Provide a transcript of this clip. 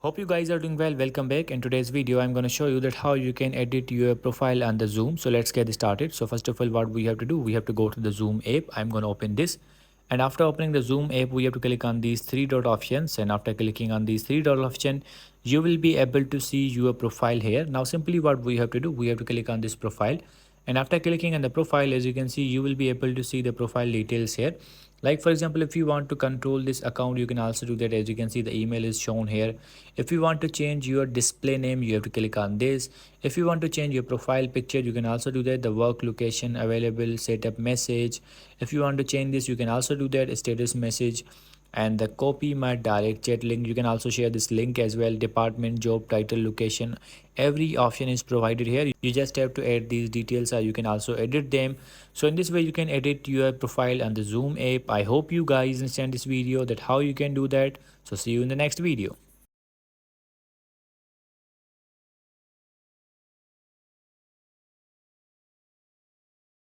Hope you guys are doing well. Welcome back. In today's video, I'm going to show you that how you can edit your profile on the Zoom. So let's get started. So first of all, what we have to do, we have to go to the Zoom app. I'm going to open this. And after opening the Zoom app, we have to click on these three dot options. And after clicking on these three dot option, you will be able to see your profile here. Now, simply what we have to do, we have to click on this profile. And after clicking on the profile, as you can see, you will be able to see the profile details here. Like for example, if you want to control this account, you can also do that. As you can see, the email is shown here. If you want to change your display name, you have to click on this. If you want to change your profile picture, you can also do that. The work location available, setup message. If you want to change this, you can also do that. Status message and the copy my direct chat link. You can also share this link as well. Department, job title, location, every option is provided here. You just have to add these details, or you can also edit them. So in this way you can edit your profile on the Zoom app. I hope you guys understand this video, that how you can do that. So see you in the next video.